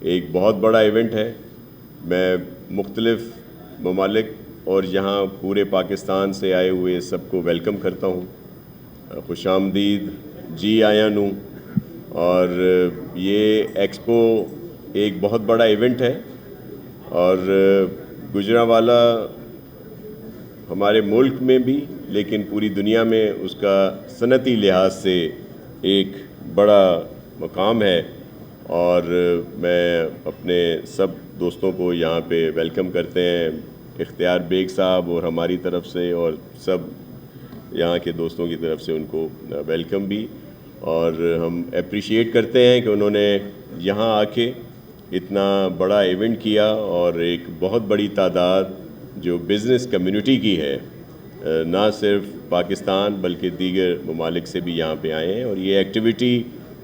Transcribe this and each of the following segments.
ایک بہت بڑا ایونٹ ہے. میں مختلف ممالک اور یہاں پورے پاکستان سے آئے ہوئے سب کو ویلکم کرتا ہوں. خوش آمدید جی آیا نوں. اور یہ ایکسپو ایک بہت بڑا ایونٹ ہے اور گجرانوالہ ہمارے ملک میں بھی لیکن پوری دنیا میں اس کا صنعتی لحاظ سے ایک بڑا مقام ہے. اور میں اپنے سب دوستوں کو یہاں پہ ویلکم کرتے ہیں, اختیار بیگ صاحب اور ہماری طرف سے اور سب یہاں کے دوستوں کی طرف سے ان کو ویلکم بھی. اور ہم اپریشیٹ کرتے ہیں کہ انہوں نے یہاں آ کے اتنا بڑا ایونٹ کیا اور ایک بہت بڑی تعداد جو بزنس کمیونٹی کی ہے نہ صرف پاکستان بلکہ دیگر ممالک سے بھی یہاں پہ آئے ہیں. اور یہ ایکٹیویٹی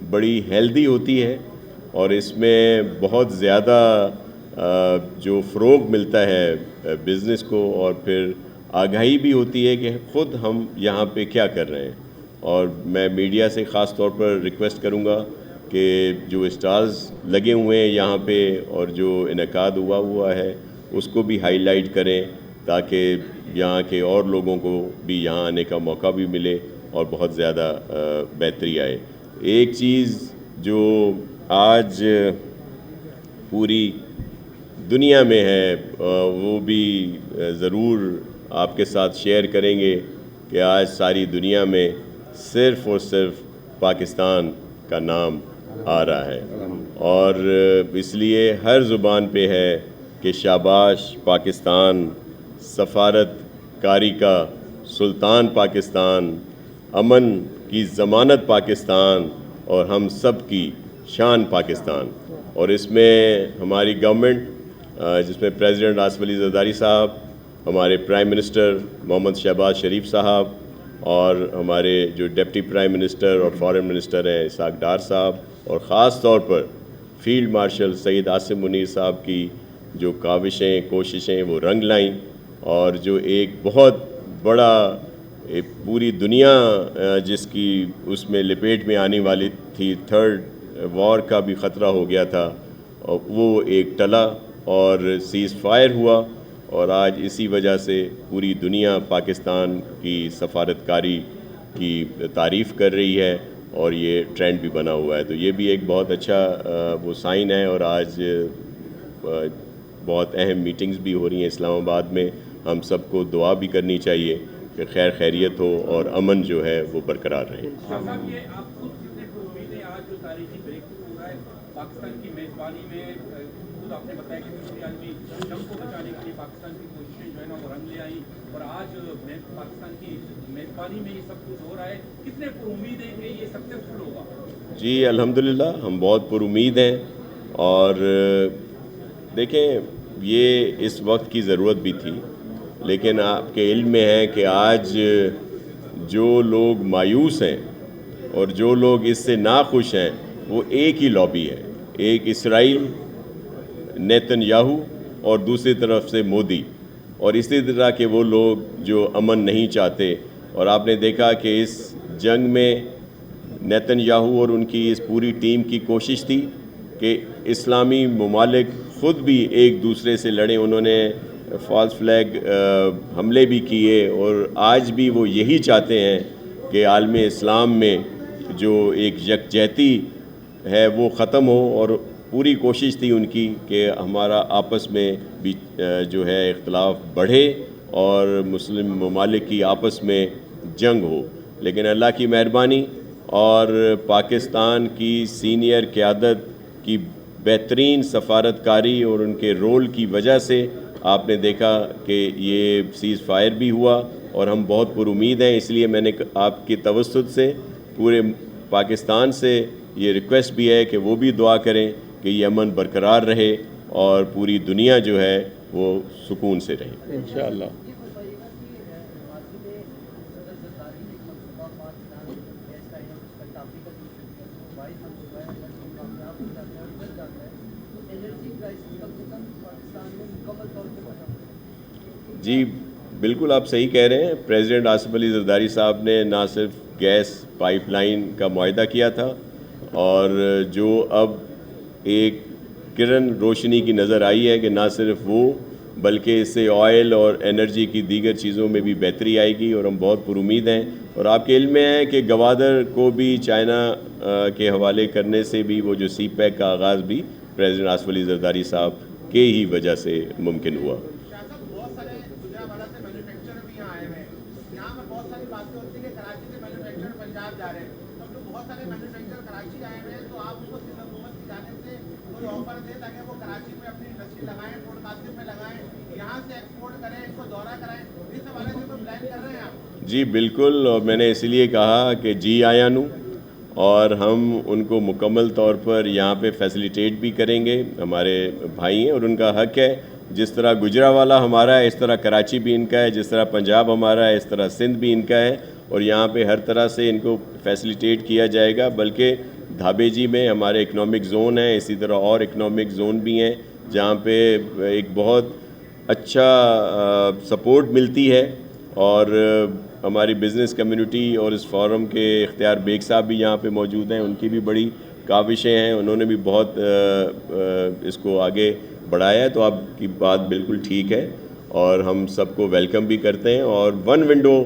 بڑی ہیلدی ہوتی ہے اور اس میں بہت زیادہ جو فروغ ملتا ہے بزنس کو, اور پھر آگاہی بھی ہوتی ہے کہ خود ہم یہاں پہ کیا کر رہے ہیں. اور میں میڈیا سے خاص طور پر ریکویسٹ کروں گا کہ جو اسٹالز لگے ہوئے ہیں یہاں پہ اور جو انعقاد ہوا ہے اس کو بھی ہائی لائٹ کریں تاکہ یہاں کے اور لوگوں کو بھی یہاں آنے کا موقع بھی ملے اور بہت زیادہ بہتری آئے. ایک چیز جو آج پوری دنیا میں ہے وہ بھی ضرور آپ کے ساتھ شیئر کریں گے کہ آج ساری دنیا میں صرف اور صرف پاکستان کا نام آ رہا ہے اور اس لیے ہر زبان پہ ہے کہ شاباش پاکستان, سفارت کاری کا سلطان پاکستان, امن کی ضمانت پاکستان اور ہم سب کی شان پاکستان. اور اس میں ہماری گورنمنٹ جس میں پریزیڈنٹ آصف علی زرداری صاحب, ہمارے پرائم منسٹر محمد شہباز شریف صاحب اور ہمارے جو ڈپٹی پرائم منسٹر اور فارن منسٹر ہیں اسحاق ڈار صاحب, اور خاص طور پر فیلڈ مارشل سید عاصم منیر صاحب کی جو کاوشیں کوششیں وہ رنگ لائیں اور جو ایک بہت بڑا پوری دنیا جس کی اس میں لپیٹ میں آنے والی تھی, تھرڈ وار کا بھی خطرہ ہو گیا تھا, وہ ایک ٹلا اور سیز فائر ہوا. اور آج اسی وجہ سے پوری دنیا پاکستان کی سفارت کاری کی تعریف کر رہی ہے اور یہ ٹرینڈ بھی بنا ہوا ہے. تو یہ بھی ایک بہت اچھا وہ سائن ہے. اور آج بہت اہم میٹنگز بھی ہو رہی ہیں اسلام آباد میں. ہم سب کو دعا بھی کرنی چاہیے کہ خیر خیریت ہو اور امن جو ہے وہ برقرار رہے. پاکستان کی میزبانی میں خود آپ نے بتایا کہ دوسری عالمی جنگ کو بچانے کے لیے پاکستان کی کوششیں جو ہے نا وہ رنگ لے آئیں اور آج پاکستان کی میزبانی میں یہ سب کچھ ہو رہا ہے. کتنے پر امید ہیں کہ یہ سکسیسفل ہوگا؟ جی الحمدللہ ہم بہت پر امید ہیں. اور دیکھیں یہ اس وقت کی ضرورت بھی تھی, لیکن آپ کے علم میں ہے کہ آج جو لوگ مایوس ہیں اور جو لوگ اس سے ناخوش ہیں وہ ایک ہی لابی ہے, ایک اسرائیل نیتن یاہو اور دوسری طرف سے مودی, اور اسی طرح کے وہ لوگ جو امن نہیں چاہتے. اور آپ نے دیکھا کہ اس جنگ میں نیتن یاہو اور ان کی اس پوری ٹیم کی کوشش تھی کہ اسلامی ممالک خود بھی ایک دوسرے سے لڑیں. انہوں نے فالس فلیگ حملے بھی کیے اور آج بھی وہ یہی چاہتے ہیں کہ عالم اسلام میں جو ایک یکجہتی ہے وہ ختم ہو. اور پوری کوشش تھی ان کی کہ ہمارا آپس میں بھی جو ہے اختلاف بڑھے اور مسلم ممالک کی آپس میں جنگ ہو. لیکن اللہ کی مہربانی اور پاکستان کی سینئر قیادت کی بہترین سفارت کاری اور ان کے رول کی وجہ سے آپ نے دیکھا کہ یہ سیز فائر بھی ہوا اور ہم بہت پر امید ہیں. اس لیے میں نے آپ کی توسط سے پورے پاکستان سے یہ ریکویسٹ بھی ہے کہ وہ بھی دعا کریں کہ یہ امن برقرار رہے اور پوری دنیا جو ہے وہ سکون سے رہے انشاءاللہ. جی بالکل آپ صحیح کہہ رہے ہیں. پریزیڈنٹ آصف علی زرداری صاحب نے نہ صرف گیس پائپ لائن کا معاہدہ کیا تھا اور جو اب ایک کرن روشنی کی نظر آئی ہے کہ نہ صرف وہ بلکہ اس سے آئل اور انرجی کی دیگر چیزوں میں بھی بہتری آئے گی، اور ہم بہت پر امید ہیں. اور آپ کے علم میں ہے کہ گوادر کو بھی چائنا کے حوالے کرنے سے بھی وہ جو سی پیک کا آغاز بھی پریزیڈنٹ آصف علی زرداری صاحب کے ہی وجہ سے ممکن ہوا. بہت سارے گجرانوالہ سے مینوفیکچرر بھی یہاں آئے ہوئے ہیں. یہاں پر بہت ساری باتیں ہوتی ہیں کہ کراچی سے مینوفیکچرر پنجاب جا رہے ہیں. تو جو بہت سارے مینوفیکچرر کراچی آئے ہوئے ہیں تو آپ ان کو سندھ حکومت کی جانب سے کوئی آفر دیں تاکہ وہ کراچی میں اپنی انڈسٹری لگائیں، پورٹ قاسم میں لگائیں، یہاں سے ایکسپورٹ کریں، اس کو دورہ کرائیں. اس حوالے سے کوئی پلان کر رہے ہیں آپ؟ جی بالکل، اور میں نے اس لیے کہا کہ جی آیا نوں، اور ہم ان کو مکمل طور پر یہاں پہ فیسیلیٹیٹ بھی کریں گے. ہمارے بھائی ہیں اور ان کا حق ہے، جس طرح گجرانوالہ ہمارا ہے اس طرح کراچی بھی ان کا ہے، جس طرح پنجاب ہمارا ہے اس طرح سندھ بھی ان کا ہے، اور یہاں پہ ہر طرح سے ان کو فیسیلیٹیٹ کیا جائے گا. بلکہ دھابے جی میں ہمارے اکنامک زون ہیں، اسی طرح اور اکنامک زون بھی ہیں جہاں پہ ایک بہت اچھا سپورٹ ملتی ہے. اور ہماری بزنس کمیونٹی اور اس فورم کے اختیار بیگ صاحب بھی یہاں پہ موجود ہیں، ان کی بھی بڑی کاوشیں ہیں، انہوں نے بھی بہت اس کو آگے بڑھایا ہے. تو آپ کی بات بالکل ٹھیک ہے، اور ہم سب کو ویلکم بھی کرتے ہیں. اور ون ونڈو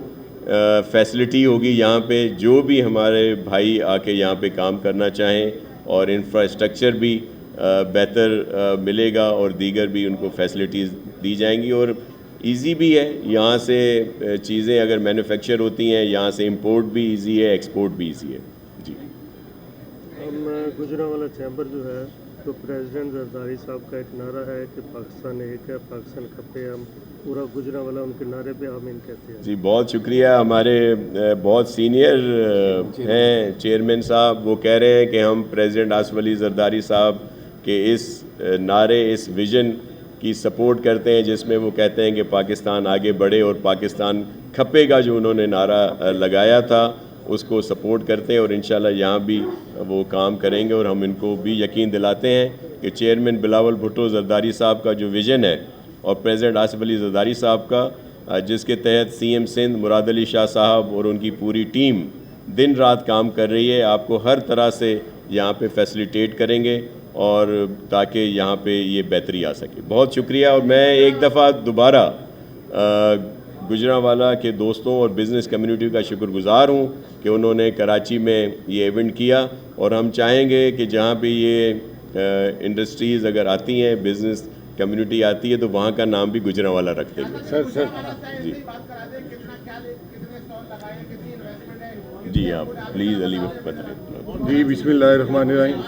فیسلٹی ہوگی یہاں پہ، جو بھی ہمارے بھائی آ کے یہاں پہ کام کرنا چاہیں، اور انفراسٹرکچر بھی بہتر ملے گا، اور دیگر بھی ان کو فیسلٹیز دی جائیں گی. اور ایزی بھی ہے یہاں سے چیزیں اگر مینوفیکچر ہوتی ہیں، یہاں سے امپورٹ بھی ایزی ہے، ایکسپورٹ بھی ایزی ہے. جی ہم گجرانوالہ چیمبر جو ہے تو پریزیڈنٹ زرداری صاحب کا ایک نعرہ ہے کہ پاکستان ایک ہے، پاکستان کھپے. ہم پورا گجرانوالہ ان کے نعرے پہ آمین کہتے ہیں. جی بہت شکریہ. ہمارے بہت سینئر ہیں چیئرمین صاحب، وہ کہہ رہے ہیں کہ ہم پریزیڈنٹ آصف علی زرداری صاحب کے اس نعرے، اس ویژن کی سپورٹ کرتے ہیں، جس میں وہ کہتے ہیں کہ پاکستان آگے بڑھے اور پاکستان کھپے گا جو انہوں نے نعرہ لگایا تھا، اس کو سپورٹ کرتے ہیں. اور انشاءاللہ یہاں بھی وہ کام کریں گے. اور ہم ان کو بھی یقین دلاتے ہیں کہ چیئرمین بلاول بھٹو زرداری صاحب کا جو ویژن ہے، اور پریزیڈنٹ آصف علی زرداری صاحب کا، جس کے تحت سی ایم سندھ مراد علی شاہ صاحب اور ان کی پوری ٹیم دن رات کام کر رہی ہے، آپ کو ہر طرح سے یہاں پہ فیسیلیٹیٹ کریں گے، اور تاکہ یہاں پہ یہ بہتری آ سکے. بہت شکریہ. اور میں ایک دفعہ دوبارہ گجرانوالہ کے دوستوں اور بزنس کمیونٹی کا شکر گزار ہوں کہ انہوں نے کراچی میں یہ ایونٹ کیا. اور ہم چاہیں گے کہ جہاں پہ یہ انڈسٹریز اگر آتی ہیں، بزنس کمیونٹی آتی ہے، تو وہاں کا نام بھی گجرانوالہ رکھ دیں گے. جی جی آپ پلیز علی بتائیں. جی بسم اللہ الرحمن الرحیم.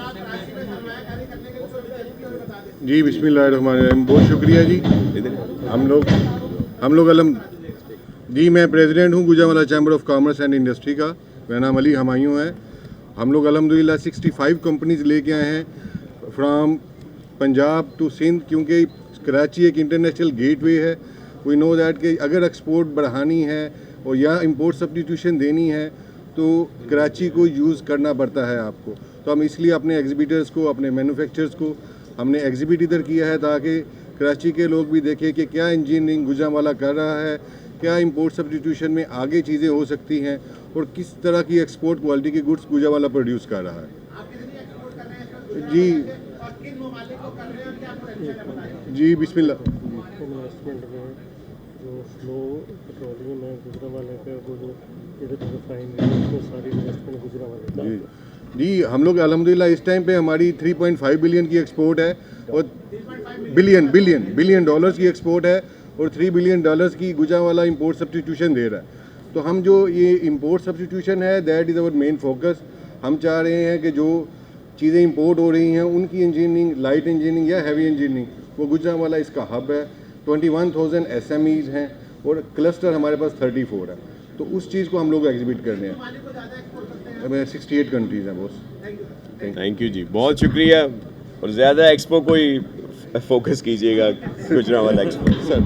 جی بسم اللہ الرحمن الرحیم. بہت شکریہ جی. ہم لوگ جی میں پریزیڈنٹ ہوں Gujranwala chamber of commerce and industry کا. میرا نام علی ہمایوں ہے. ہم لوگ الحمدللہ 65 کمپنیز لے کے آئے ہیں فرام پنجاب ٹو سندھ، کیونکہ کراچی ایک انٹرنیشنل گیٹ وے ہے. وی نو دیٹ کہ اگر ایکسپورٹ بڑھانی ہے اور یا امپورٹ سبسٹیٹیوشن دینی ہے تو کراچی کو یوز کرنا پڑتا ہے آپ کو. تو ہم اس لیے اپنے ایگزیبیٹرز کو، اپنے مینوفیکچررز کو ہم نے ایگزیبٹ ادھر کیا ہے تاکہ کراچی کے لوگ بھی دیکھیں کہ کیا انجینئرنگ گجرانوالہ کر رہا ہے، کیا امپورٹ سبسٹیٹیوشن میں آگے چیزیں ہو سکتی ہیں، اور کس طرح کی ایکسپورٹ کوالٹی کی گڈس گجرانوالہ پروڈیوس کر رہا ہے. جی بسم اللہ. انویسٹمنٹ میں جو فلو پیٹرولیم ہے گجرانوالہ کا، وہ جو ادھر ریفائنری ہے، اس میں ساری انویسٹمنٹ گجرانوالہ کا. جی ہم لوگ الحمدللہ اس ٹائم پہ ہماری 3.5 بلین کی ایکسپورٹ ہے، اور بلین ڈالرز کی ایکسپورٹ ہے، اور $3 بلین کی گجرانوالہ امپورٹ سبسٹیٹیوشن دے رہا ہے. تو ہم جو یہ امپورٹ سبسٹیٹیوشن ہے that is our main focus. ہم چاہ رہے ہیں کہ جو چیزیں امپورٹ ہو رہی ہیں ان کی انجینئرنگ، لائٹ انجینئرنگ یا ہیوی انجینئرنگ، وہ گجرانوالہ اس کا ہب ہے. 21,000 SMEs ہیں اور کلسٹر ہمارے پاس 34 ہے. تو اس چیز کو ہم لوگ ایگزیبٹ کر رہے ہیں. 68 کنٹریز ہیں بس. تھینک یو جی، بہت شکریہ. اور زیادہ ایکسپو کوئی فوکس کیجیے گا گجرانوالہ ایکسپو. سر